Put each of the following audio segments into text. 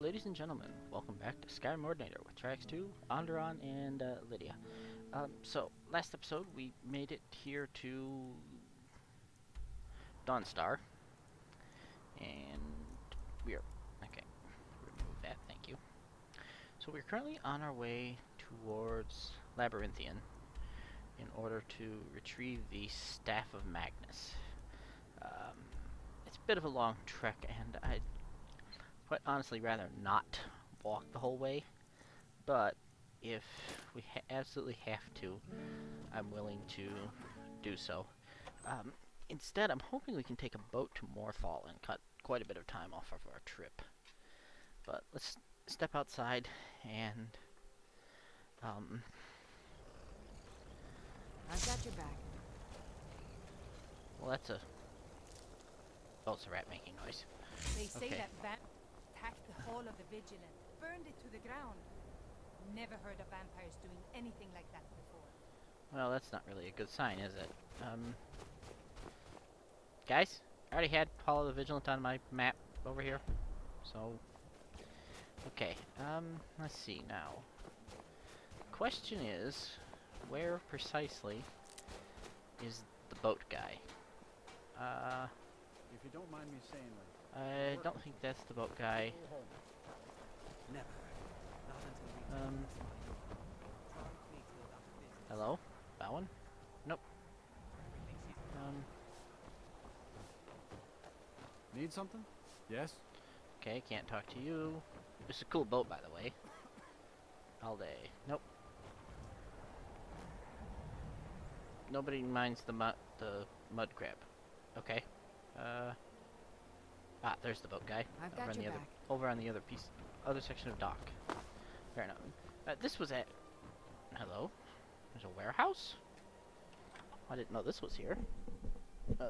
ladies and gentlemen, welcome back to Skyrim Ordinator with Tracks 2, Onderon, and Lydia. So, last episode we made it here to Dawnstar, and we're... okay, remove that, thank you. So we're currently on our way towards Labyrinthian in order to retrieve the Staff of Magnus. It's a bit of a long trek, and I'd quite honestly rather not walk the whole way, but if we absolutely have to, I'm willing to do so. Instead, I'm hoping we can take a boat to Morthal and cut quite a bit of time off of our trip. But let's step outside and I've got your back. well, that's a... oh, it's a rat making noise. They say Okay. that Vamp attacked the Hall of the Vigilant, burned it to the ground. Never heard of vampires doing anything like that before. Well, that's not really a good sign, is it? Guys, I already had Hall of the Vigilant on my map over here, so... okay, let's see now. Question is, where precisely is the boat guy? If you don't mind me saying, I don't think that's the boat guy. never. Not until we Hello? That one? Nope. Need something? Yes? Okay, can't talk to you. It's a cool boat, by the way. All day. Nope. Nobody minds the mud crab. Okay. There's the boat guy. I've over got on your the back. other on the other section of dock. Fair enough. This was at... hello? There's a warehouse? I didn't know this was here.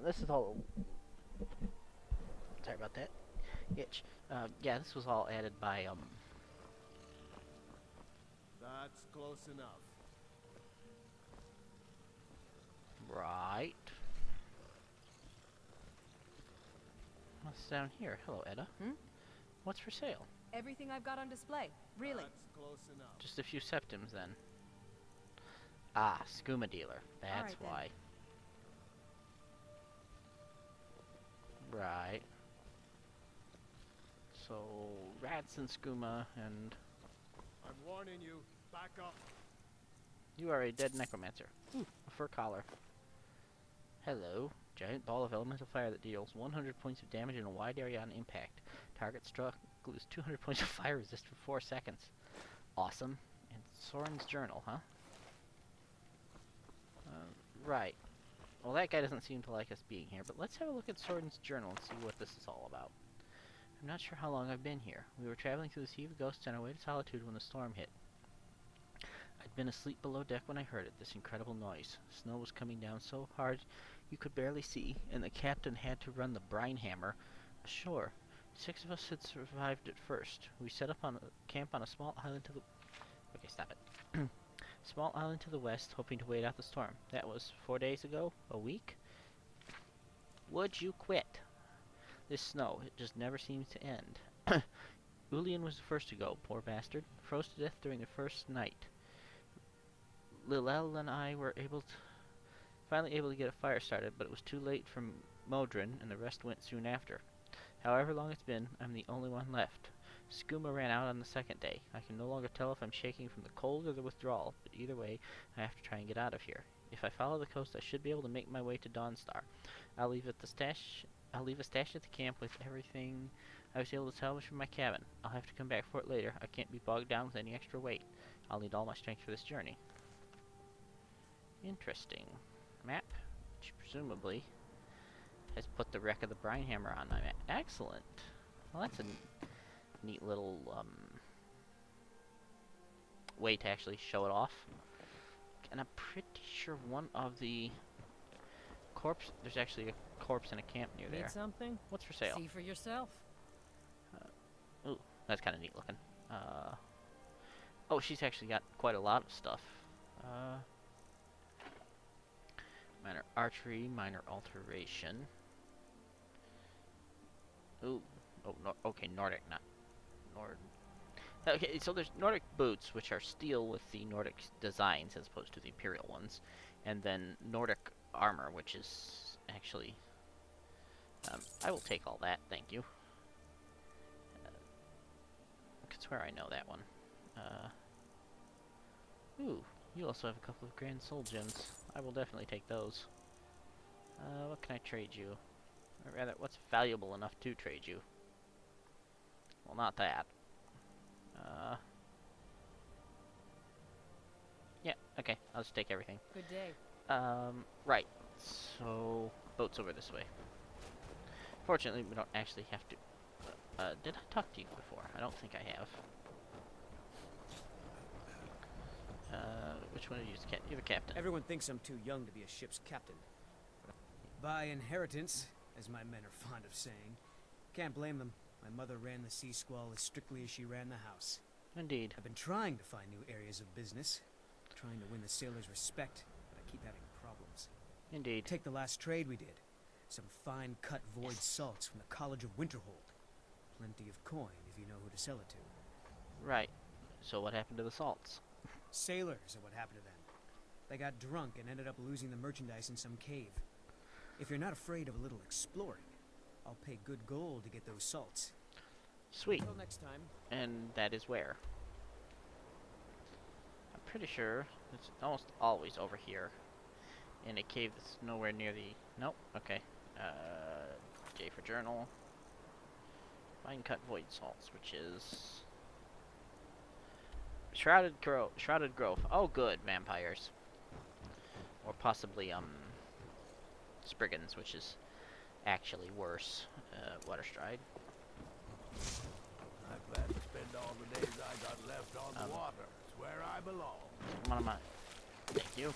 This is all... sorry about that. Itch. Yeah, this was all added by, That's close enough. right. What's down here? Hello, Edda. Hmm? What's for sale? Everything I've got on display. Really? That's close enough. Just a few septims, then. Ah, skooma dealer. That's Alright, then. why. Right. So, rats and skooma, and I'm warning you. Back up. you are a dead necromancer. Ooh, a fur collar. Hello. Giant ball of elemental fire that deals 100 points of damage in a wide area on impact. Target struck lose 200 points of fire resist for 4 seconds. Awesome. And Soren's journal, huh? Right. Well, that guy doesn't seem to like us being here, but let's have a look at Soren's journal and see what this is all about. I'm not sure how long I've been here. We were traveling through the Sea of Ghosts on our way to Solitude when the storm hit. I'd been asleep below deck when I heard it, this incredible noise. Snow was coming down so hard you could barely see, and the captain had to run the brine hammer ashore. 6 of us had survived at first. We set up on a camp on a small island to the... okay, stop it. Small island to the west, hoping to wait out the storm. That was 4 days ago? A week? Would you quit? This snow, it just never seems to end. Ulian was the first to go, poor bastard. Froze to death during the first night. Lilel and I were finally able to get a fire started, but it was too late for Modrin, and the rest went soon after. However long it's been, I'm the only one left. Skooma ran out on the second day. I can no longer tell if I'm shaking from the cold or the withdrawal, but either way, I have to try and get out of here. If I follow the coast, I should be able to make my way to Dawnstar. I'll leave a stash at the camp with everything I was able to salvage from my cabin. I'll have to come back for it later. I can't be bogged down with any extra weight. I'll need all my strength for this journey. Interesting. Map, which presumably has put the wreck of the brine hammer on my map. Excellent. Well, that's a neat little way to actually show it off. And I'm pretty sure one of the corpse... there's actually a corpse in a camp near there. Need something? What's for sale? See for yourself. Ooh, that's kind of neat looking. Oh, she's actually got quite a lot of stuff. Minor archery, minor alteration. Ooh, oh, no, okay, Nordic, not Okay, so there's Nordic boots, which are steel with the Nordic designs as opposed to the Imperial ones. And then Nordic armor, which is actually... I will take all that, thank you. I could swear I know that one. Ooh, you also have a couple of grand soul gems. I will definitely take those. What can I trade you? Or rather, what's valuable enough to trade you? Well, not that. Yeah, okay, I'll just take everything. Good day. Right. So, boat's over this way. Fortunately, we don't actually have to... did I talk to you before? I don't think I have. Which one of you is you're the captain? Everyone thinks I'm too young to be a ship's captain. By inheritance, as my men are fond of saying. Can't blame them. My mother ran the Sea Squall as strictly as she ran the house. Indeed. I've been trying to find new areas of business, trying to win the sailors' respect, but I keep having problems. Indeed. Take the last trade we did. Some fine-cut void salts from the College of Winterhold. Plenty of coin if you know who to sell it to. Right. So what happened to the salts? Sailors are what happened to them. They got drunk and ended up losing the merchandise in some cave. If you're not afraid of a little exploring, I'll pay good gold to get those salts. Sweet. Until next time. And that is where? I'm pretty sure it's almost always over here. In a cave that's nowhere near the... Nope. Okay. J for journal. Fine cut void salts, which is... Shrouded Grove. Oh, good. Vampires. Or possibly, Spriggans, which is actually worse. Waterstride. I plan to spend all the days I got left on the water. It's where I belong. One of my... Thank you.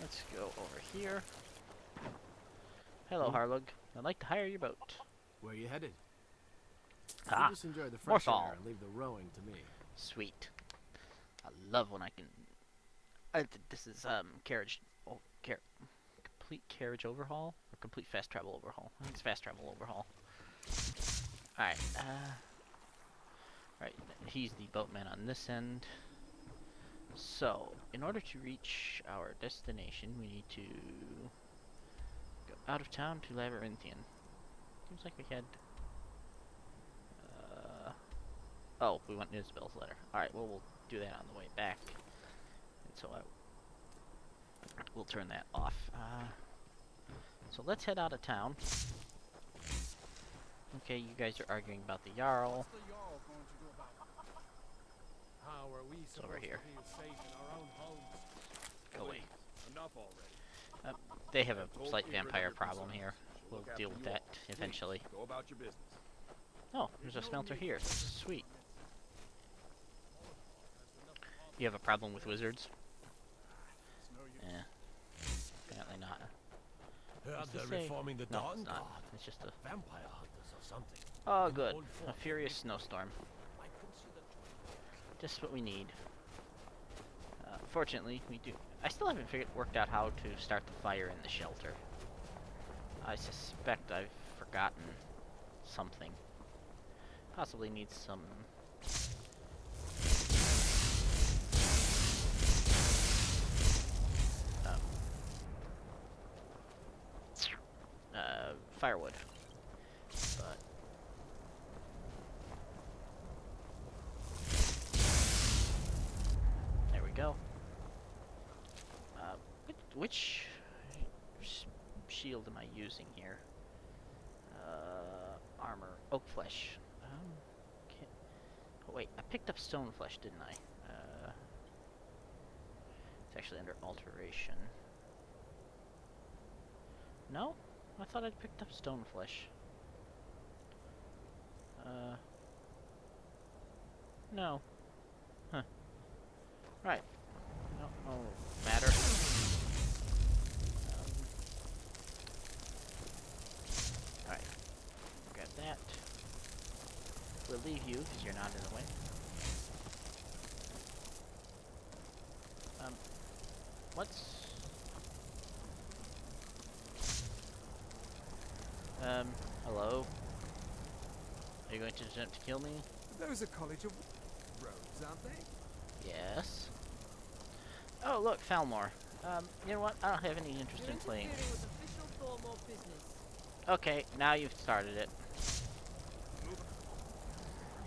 Let's go over here. Hello, Harlug. I'd like to hire your boat. Where are you headed? Ah, You just enjoy the fresh Morthal. air and leave the rowing to me. Sweet. I love when I can... this is, carriage... Oh, complete carriage overhaul? Or complete fast travel overhaul? I think it's fast travel overhaul. Alright, right, he's the boatman on this end. So, in order to reach our destination, we need to go out of town to Labyrinthian. Seems like we had... oh, we want Isabel's letter. Alright, well, we'll do that on the way back. And so we'll turn that off. So let's head out of town. Okay, you guys are arguing about the Jarl. What's the Jarl going to do about it? How are we supposed over here. to feel safe in our own homes? Go away. Enough already. They have a slight vampire problem here. We'll deal with that eventually. Go about your business. Oh, there's a smelter here. Sweet. You have a problem with wizards? Yeah. Apparently not. Heard this they're a- reforming the No, Dawn it's not. Guard. It's just a... Vampire hunters or something. Oh, An good. old A fort. furious snowstorm. Might consider Just what we need. Fortunately, we do... I still haven't worked out how to start the fire in the shelter. I suspect I've forgotten something. Possibly needs some... firewood. But... there we go. Which shield am I using here? Armor. Oak flesh. Okay. Oh wait, I picked up stone flesh, didn't I? It's actually under alteration. No? I thought I'd picked up stone flesh. No. Huh. Right. No matter. Alright. Grab that. We'll leave you, because you're not in the way. What's... hello? Are you going to attempt to kill me? Those are College of robes, aren't they? Yes. Oh, look, Thalmor. You know what? I don't have any interest You're in playing. interfering with official Thalmor business. Okay, now you've started it.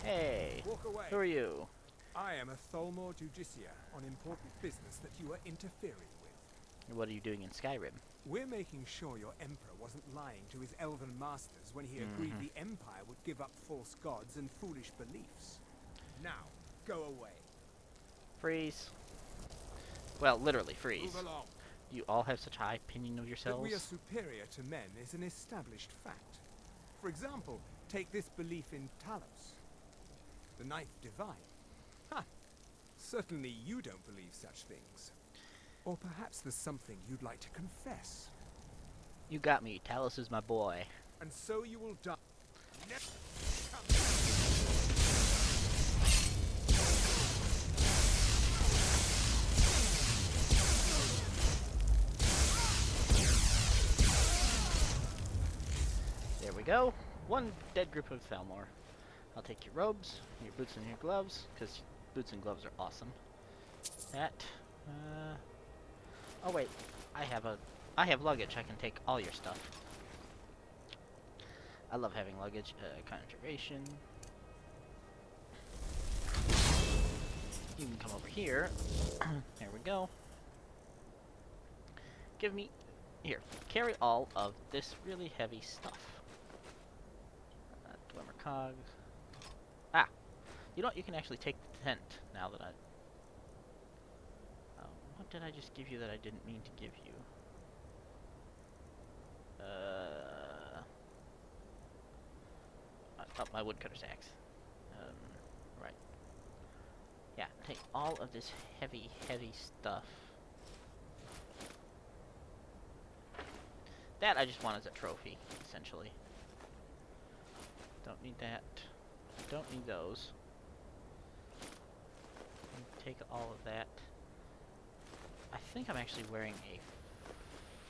Hey, Walk away. who are you? I am a Thalmor Judiciar on important business that you are interfering with. What are you doing in Skyrim? We're making sure your Emperor wasn't lying to his elven masters when he agreed the Empire would give up false gods and foolish beliefs. Now, go away. Freeze. Well, literally freeze. Move along. You all have such high opinion of That yourselves. we are superior to men is an established fact. For example, take this belief in Talos, the ninth divine. Ha! Certainly you don't believe such things. Or perhaps there's something you'd like to confess. You got me. Talos is my boy. And so you will die. There we go. One dead group of Thalmor. I'll take your robes, your boots and your gloves, because boots and gloves are awesome. That. Oh wait, I have luggage. I can take all your stuff. I love having luggage. Conjuration. You can come over here. There we go. Give me here. Carry all of this really heavy stuff. Glimmer cogs. Ah, you know what? You can actually take the tent now that I. What did I just give you that I didn't mean to give you? Oh, my woodcutter's axe. Right. Yeah, take all of this heavy, heavy stuff. That I just want as a trophy, essentially. Don't need that. Don't need those. Take all of that. I think I'm actually wearing a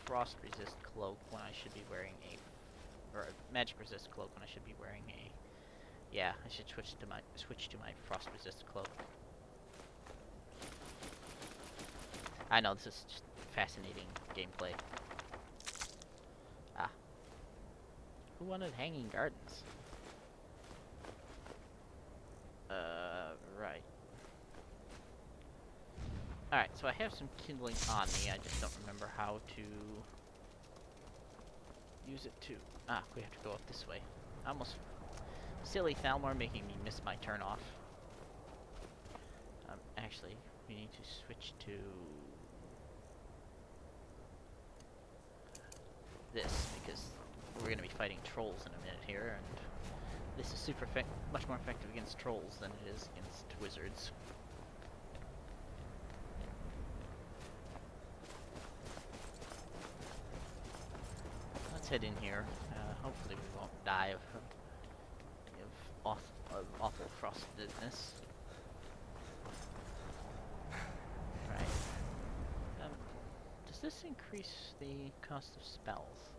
frost resist cloak when I should be wearing a, or a magic resist cloak when I should be wearing a. Yeah, I should switch to my frost resist cloak. I know this is just fascinating gameplay. Ah, who wanted hanging gardens? Right. Alright, so I have some kindling on me, I just don't remember how to use it to... Ah, we have to go up this way. Almost... Silly Thalmor making me miss my turn off. Actually, we need to switch to... this, because we're going to be fighting trolls in a minute here, and this is much more effective against trolls than it is against wizards. Let's head in here. Hopefully we won't die of awful frostedness. Right. Does this increase the cost of spells?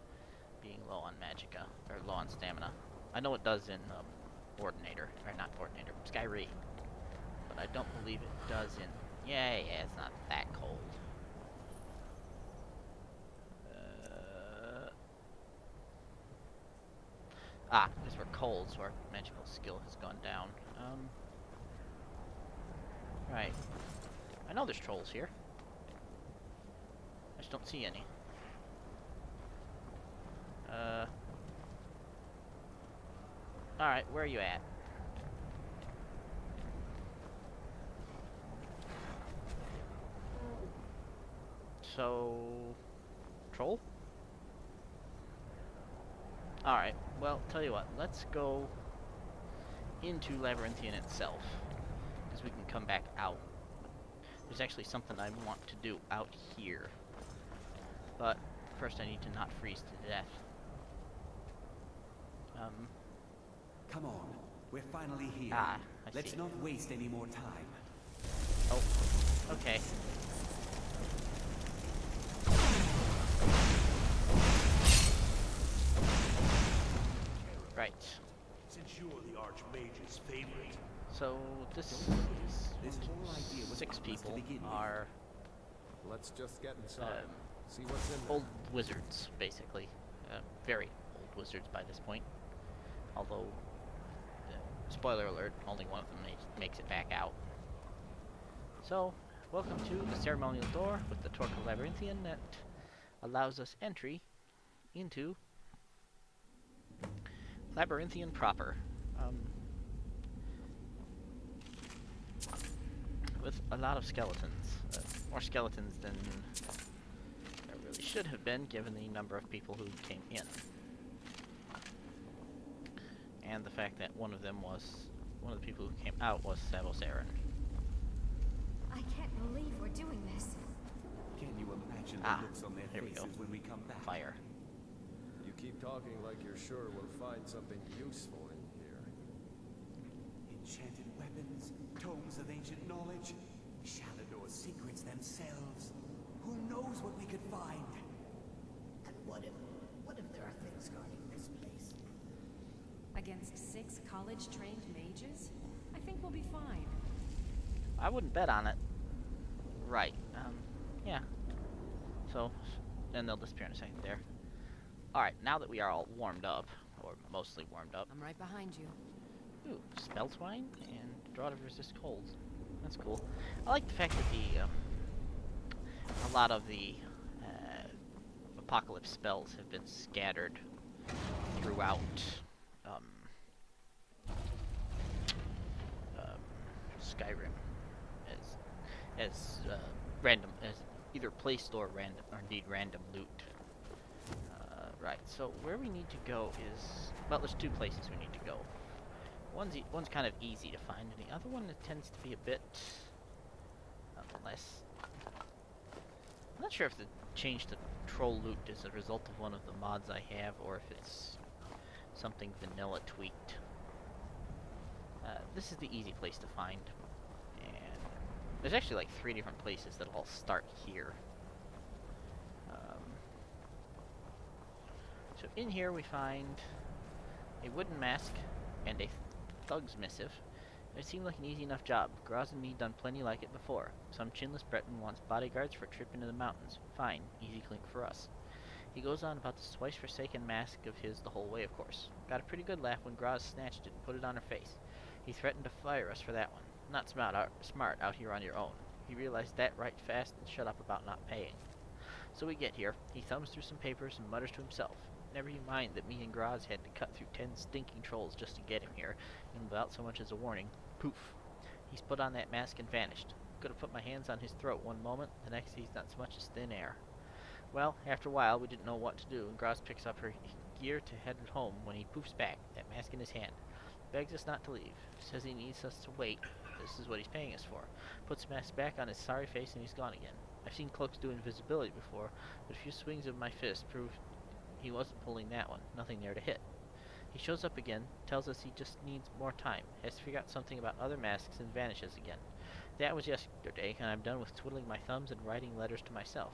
Being low on magicka, or low on stamina. I know it does in Ordinator, or not Ordinator, Skyrim. But I don't believe it does in... Yeah, it's not that cold. Because we're cold, so our magical skill has gone down. Right. I know there's trolls here. I just don't see any. Alright, where are you at? So... Troll? Alright, well, tell you what, let's go into Labyrinthian itself, because we can come back out. There's actually something I want to do out here, but first I need to not freeze to death. Come on, we're finally here. I Let's see. not waste any more time. Oh, okay. Right. Since you're the Archmage's favorite, So this This whole idea was 6 pointless to people begin with. are Let's just get inside. See what's in there. old wizards, basically. Very old wizards by this point. Although, spoiler alert, only one of them makes it back out. So, welcome to the ceremonial door with the torque of Labyrinthian that allows us entry into Labyrinthian proper. With a lot of skeletons. More skeletons than there really should have been, given the number of people who came in. And the fact that one of the people who came out was Savosarin. I can't believe we're doing this. Can you imagine the looks on their here we go. faces when we come back? Fire. You keep talking like you're sure we'll find something useful in here. Enchanted weapons, tomes of ancient knowledge, Shalador's secrets themselves. Who knows what we could find? And what if there are things guarding this place? Against 6 college-trained mages? I think we'll be fine. I wouldn't bet on it. Right. Yeah. So, then they'll disappear in a second there. Alright, now that we are all warmed up, or mostly warmed up. I'm right behind you. Ooh, spell twine and draw to resist colds. That's cool. I like the fact that a lot of the apocalypse spells have been scattered throughout Skyrim as random, as either placed or random, or indeed random loot. Right. So where we need to go is, well, there's 2 places we need to go. One's kind of easy to find, and the other one tends to be a bit less. I'm not sure if the change to troll loot is a result of one of the mods I have, or if it's something vanilla tweaked. This is the easy place to find, and there's actually like 3 different places that all start here. So in here we find a wooden mask and a thug's missive. It seemed like an easy enough job. Graz and me done plenty like it before. Some chinless Breton wants bodyguards for a trip into the mountains. Fine, easy clink for us. He goes on about this twice-forsaken mask of his the whole way, of course. Got a pretty good laugh when Graz snatched it and put it on her face. He threatened to fire us for that one. Not smart out here on your own. He realized that right fast and shut up about not paying. So we get here. He thumbs through some papers and mutters to himself. Never you mind that me and Graz had to cut through 10 stinking trolls just to get him here, and without so much as a warning, poof. He's put on that mask and vanished. Could have put my hands on his throat one moment, the next he's not so much as thin air. Well, after a while, we didn't know what to do, and Graz picks up her gear to head home when he poofs back, that mask in his hand. Begs us not to leave. Says he needs us to wait. This is what he's paying us for. Puts the mask back on his sorry face and he's gone again. I've seen cloaks do invisibility before, but a few swings of my fist proved he wasn't pulling that one. Nothing there to hit. He shows up again, tells us he just needs more time, has to figure out something about other masks, and vanishes again. That was yesterday, and I'm done with twiddling my thumbs and writing letters to myself.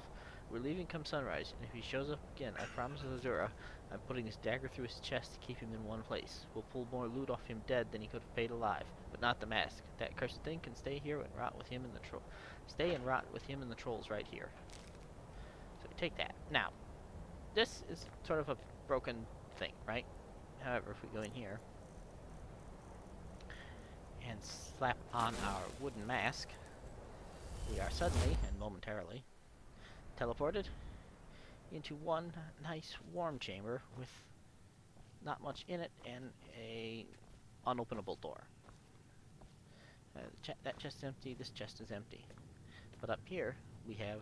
We're leaving come sunrise, and if he shows up again, I promise Azura I'm putting this dagger through his chest to keep him in one place. We'll pull more loot off him dead than he could have paid alive, but not the mask. That cursed thing can stay here and rot with him and the trolls right here. So we take that. Now, this is sort of a broken thing, right? However, if we go in here and slap on our wooden mask, we are suddenly and momentarily teleported into one nice warm chamber with not much in it and a unopenable door. That chest is empty, this chest is empty. But up here we have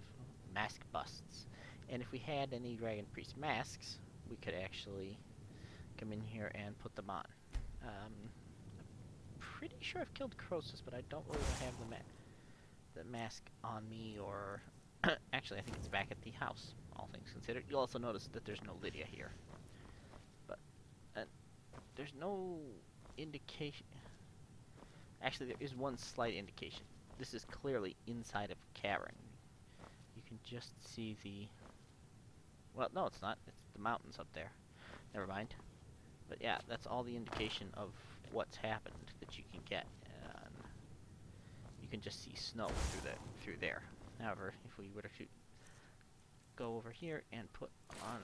mask busts. And if we had any Dragon Priest masks, we could actually come in here and put them on. I'm pretty sure I've killed Croesus, but I don't really have the mask on me, or actually I think it's back at the house, all things considered. You'll also notice that there's no Lydia here. But there's no indication. Actually, there is one slight indication. This is clearly inside of Karen. You can just see the... Well, no, it's not. It's the mountains up there. Never mind. But yeah, that's all the indication of what's happened that you can get. can just see snow through there. However, if we were to go over here and put on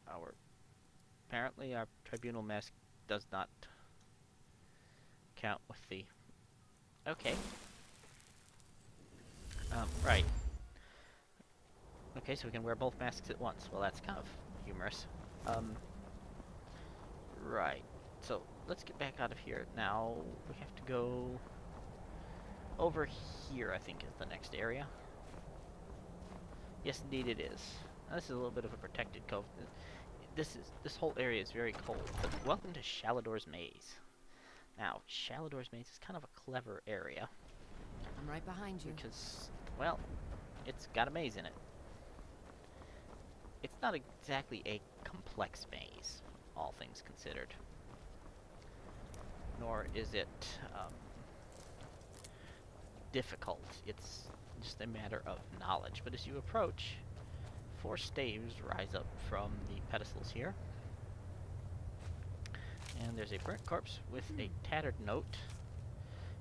our... Apparently our tribunal mask does not count with the... Okay. Right. Okay, so we can wear both masks at once. Well, that's kind of humorous. Right. So, let's get back out of here. Now, we have to go... over here, I think, is the next area. Yes, indeed it is. Now, this is a little bit of a protected cove. This whole area is very cold. But welcome to Shalador's Maze. Now, Shalador's Maze is kind of a clever area. I'm right behind you. Because, well, it's got a maze in it. It's not exactly a complex maze, all things considered. Nor is it difficult. It's just a matter of knowledge. But as you approach, 4 staves rise up from the pedestals here. And there's a burnt corpse with a tattered note.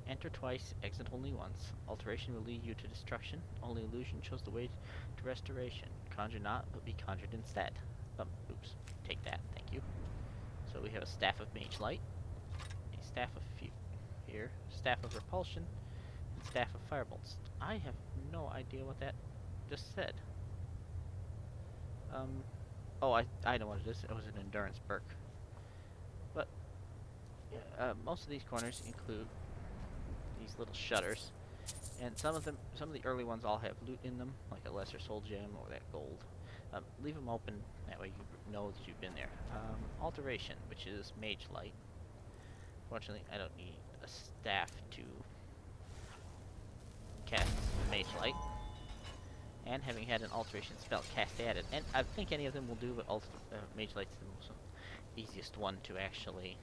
Enter twice, exit only once. Alteration will lead you to destruction. Only illusion shows the way to restoration. Conjure not, but be conjured instead. Oops. Take that, thank you. So we have a staff of mage light, a staff of staff of repulsion, and staff of firebolts. I have no idea what that just said. Oh, I know what it is. It was an endurance perk. But most of these corners include these little shutters, and some of the early ones all have loot in them, like a lesser soul gem or that gold. Leave them open, that way you know that you've been there. Alteration, which is mage light. Fortunately, I don't need a staff to cast mage light. And having had an alteration spell cast added, and I think any of them will do, but mage light's the most easiest one to actually...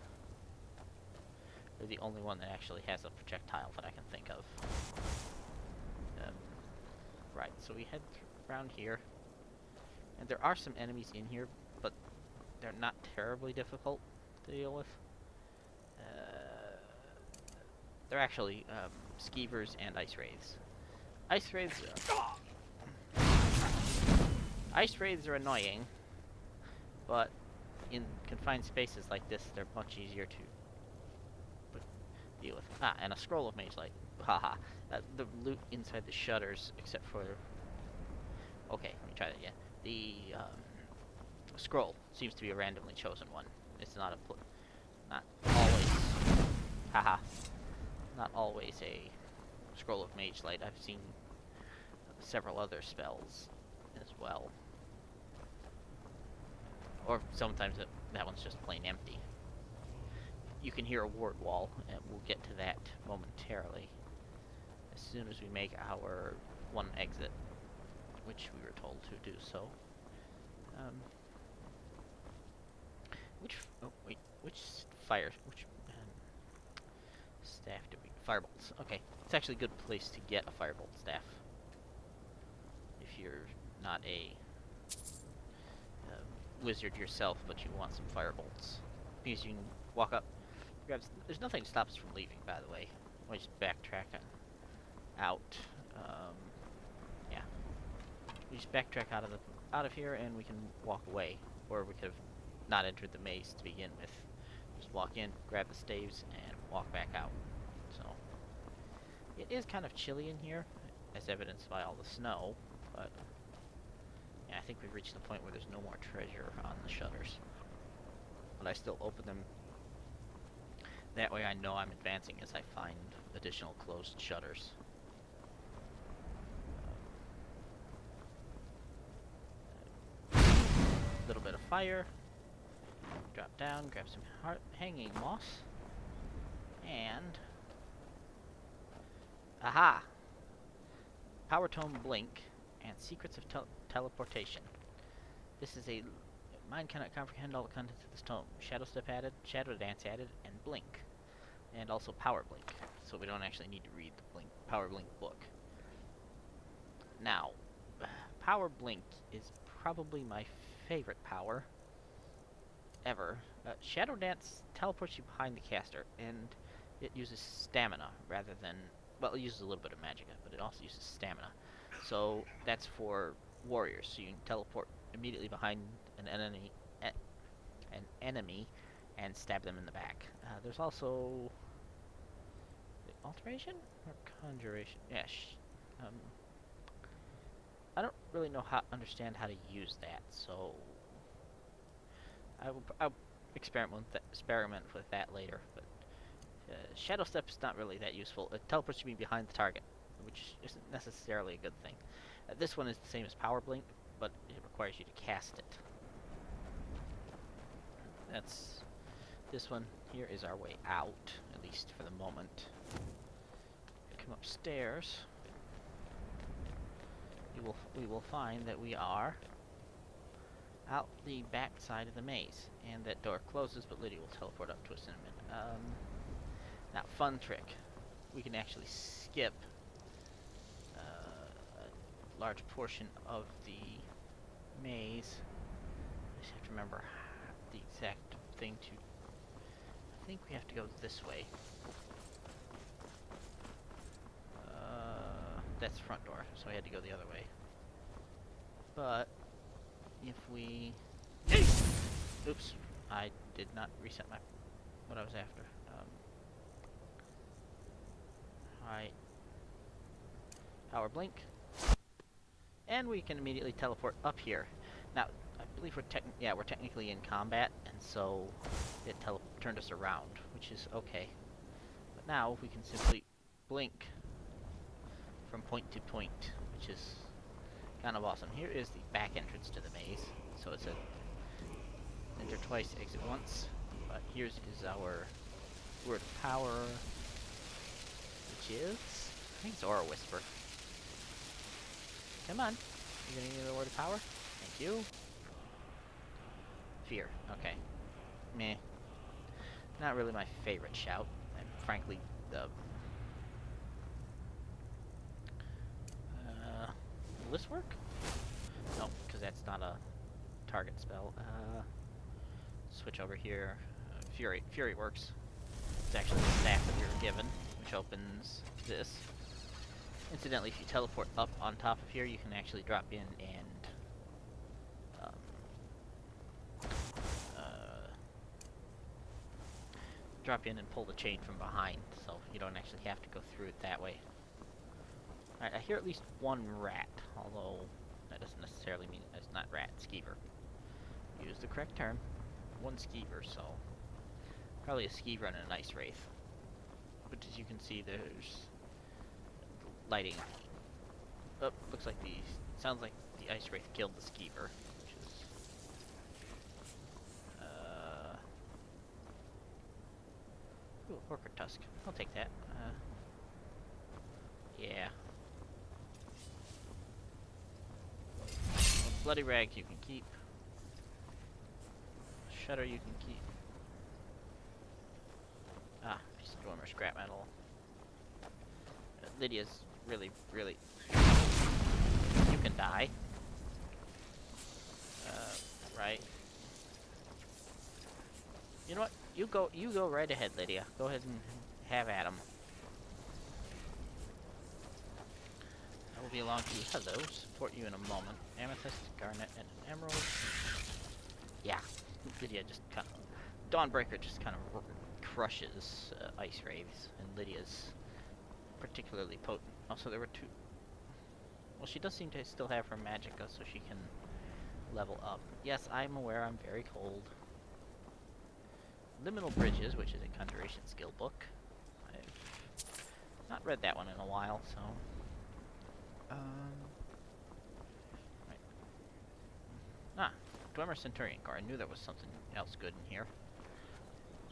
They're the only one that actually has a projectile that I can think of. Right, so we head around here. And there are some enemies in here, but they're not terribly difficult to deal with. They're actually skeevers and ice wraiths. Ice wraiths are annoying, but in confined spaces like this, they're much easier to deal with. And a scroll of mage light. Haha. The loot inside the shutters, except for... Okay, let me try that again. The scroll seems to be a randomly chosen one. It's not not always... Haha. Not always a scroll of mage light. I've seen several other spells as well. Or sometimes that one's just plain empty. You can hear a ward wall, and we'll get to that momentarily as soon as we make our one exit, which we were told to do so. Which staff do we... Firebolts. Okay, it's actually a good place to get a firebolt staff if you're not a wizard yourself, but you want some firebolts, because you can walk up. There's nothing to stop us from leaving, by the way. We just backtrack out. Yeah, we just backtrack out of here, and we can walk away, or we could have not entered the maze to begin with. Just walk in, grab the staves, and walk back out. So it is kind of chilly in here, as evidenced by all the snow. But yeah, I think we've reached the point where there's no more treasure on the shutters. But I still open them. That way I know I'm advancing as I find additional closed shutters. Little bit of fire. Drop down, grab some hanging moss. And... Aha! Power Tome Blink and Secrets of Teleportation. This is a... Mind cannot comprehend all the contents of this tome. Shadow Step added, Shadow Dance added, and Blink. And also Power Blink. So we don't actually need to read the Power Blink book. Now, Power Blink is probably my favorite power ever. Shadow Dance teleports you behind the caster, and it uses stamina rather than well, it uses a little bit of magicka, but it also uses stamina. So that's for warriors. So you can teleport immediately behind an enemy, and stab them in the back. There's also alteration or conjuration. Yeah. I don't really understand how to use that, so I'll experiment with that later. But Shadow Step is not really that useful. It teleports me behind the target, which isn't necessarily a good thing. This one is the same as Power Blink, but it requires you to cast it. This one here is our way out, at least for the moment. Come upstairs. We will find that we are out the back side of the maze, and that door closes, but Lydia will teleport up to us in a minute. Now, fun trick. We can actually skip a large portion of the maze. I just have to remember the exact thing to... I think we have to go this way. That's the front door, so we had to go the other way. But if we... Oops, I did not reset what I was after. Alright. Power blink. And we can immediately teleport up here. Now, I believe we're technically in combat, and so it turned us around, which is okay. But now we can simply blink from point to point, which is kind of awesome. Here is the back entrance to the maze. So it's a enter twice, exit once. But here's our word of power, which is, I think it's Aura Whisper. Come on. You're gonna need the word of power? Thank you. Fear. Okay. Meh. Not really my favorite shout. And frankly, will this work? No, because that's not a target spell. Switch over here. Fury. Fury works. It's actually the staff that we were given, which opens this. Incidentally, if you teleport up on top of here, you can actually drop in and pull the chain from behind, so you don't actually have to go through it that way. Alright, I hear at least one rat, although that doesn't necessarily mean it's not rat, skeever. Use the correct term. One skeever, so probably a skeever and an ice wraith. But as you can see, there's lighting. Oh, looks like sounds like the ice wraith killed the skeever, which is ooh, orchid tusk. I'll take that. Yeah. Bloody rags you can keep. Shutter you can keep. Ah, piece of Dwemer scrap metal. Lydia's really... You can die. Right. You know what? You go right ahead, Lydia. Go ahead and have at 'em. I will be along to hello, support you in a moment. Amethyst, garnet, and an emerald. Yeah, Lydia just kind of... Dawnbreaker just kind of crushes ice wraiths, and Lydia's particularly potent. Also, there were two... Well, she does seem to still have her magicka, so she can level up. Yes, I'm aware I'm very cold. Liminal Bridges, which is a conjuration skill book. I've not read that one in a while, so... Right. Ah, Dwemer Centurion car. I knew there was something else good in here.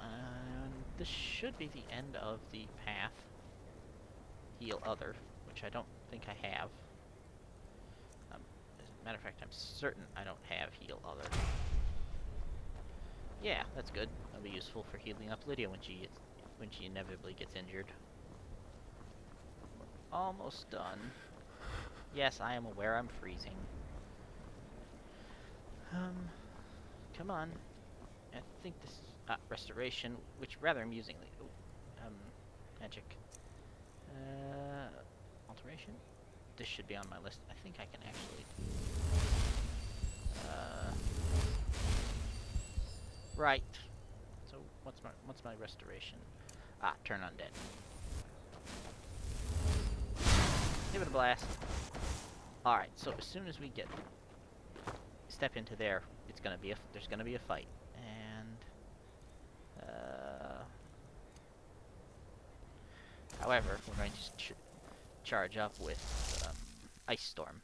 And this should be the end of the path. Heal Other, which I don't think I have. As a matter of fact, I'm certain I don't have Heal Other. Yeah, that's good. That'll be useful for healing up Lydia when she inevitably gets injured. We're almost done. Yes, I am aware I'm freezing. Come on. I think this is restoration, which rather amusingly. Magic. restoration. This should be on my list. I think I can actually... right. So, what's my restoration? Ah, turn undead. Give it a blast. Alright, so as soon as we step into there, there's gonna be a fight. And however, we're going to charge up with Ice Storm.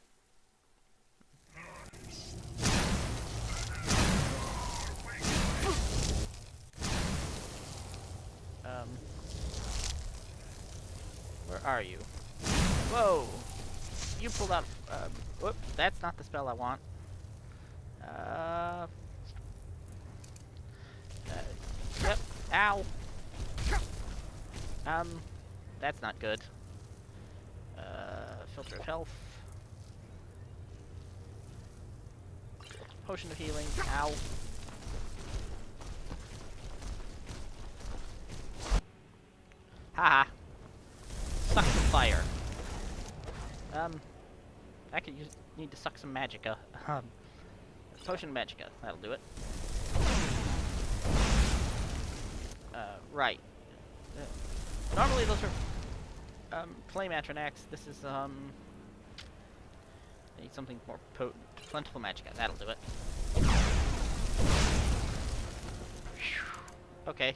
Where are you? Whoa! You pulled out. Whoop! That's not the spell I want. Yep. Ow. That's not good. Filter of health. Potion of healing. Ow. Haha. Suck some fire. I could need to suck some magicka. Potion of magicka. That'll do it. Right. Normally those are flame atronachs. This is I need something more potent. Plentiful magicka. That'll do it. Okay.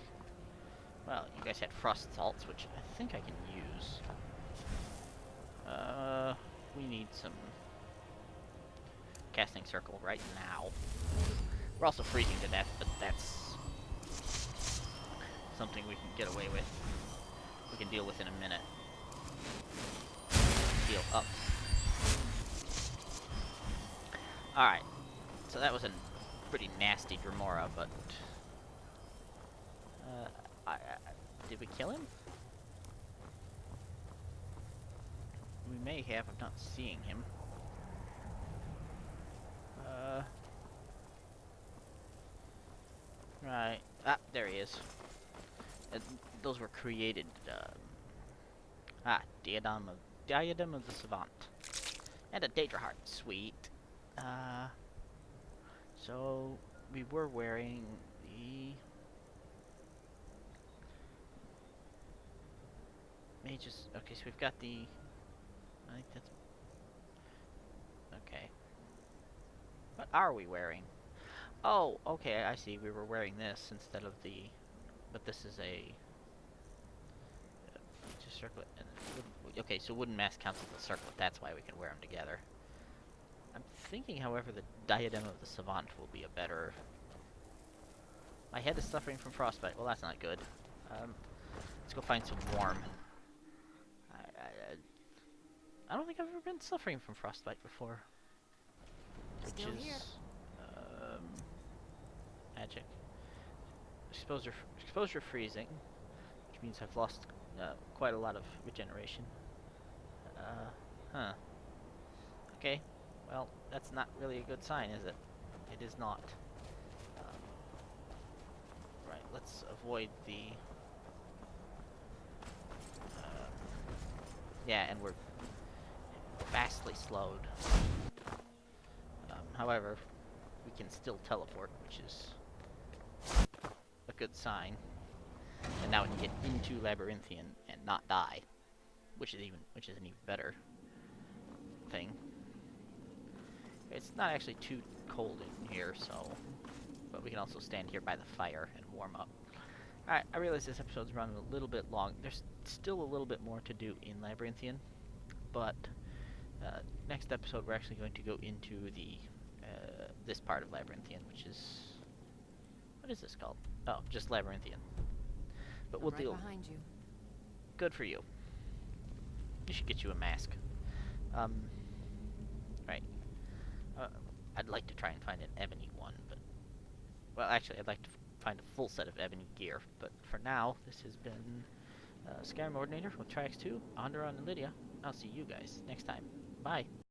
Well, you guys had frost salts, which I think I can use. We need some casting circle right now. We're also freezing to death, but that's something we can get away with. We can deal with in a minute. Heal up. Alright. So that was a pretty nasty Dremora, but... did we kill him? We may have. I'm not seeing him. Right. Ah, there he is. Those were created. Diadem of the Savant, and a Daedra Heart. Sweet. So we were wearing the mages. Okay, so we've got the. I think that's okay. What are we wearing? Oh, okay, I see. We were wearing this instead of the, but this is a just circlet. And okay, so wooden mask counts as a circlet. That's why we can wear them together. I'm thinking, however, the Diadem of the Savant will be a better. My head is suffering from frostbite. Well, that's not good. Let's go find some warm. I don't think I've ever been suffering from frostbite before. Which Still is here. Magic. Exposure freezing, which means I've lost quite a lot of regeneration. Huh. Okay. Well, that's not really a good sign, is it? It is not. Right. Let's avoid the. Yeah, and we're vastly slowed. However, we can still teleport, which is a good sign. And now we can get into Labyrinthian and not die, which is an even better thing. It's not actually too cold in here, so, but we can also stand here by the fire and warm up. Alright, I realize this episode's running a little bit long. There's still a little bit more to do in Labyrinthian, but next episode we're actually going to go into the this part of Labyrinthian, which is, what is this called? Oh, just Labyrinthian. But we'll deal. Behind you. Good for you. You should get you a mask. Right. I'd like to try and find an ebony one, but well, actually, I'd like to find a full set of ebony gear. But for now, this has been Skyrim Ordinator with Triax 2, Onderon, and Lydia. I'll see you guys next time. Bye.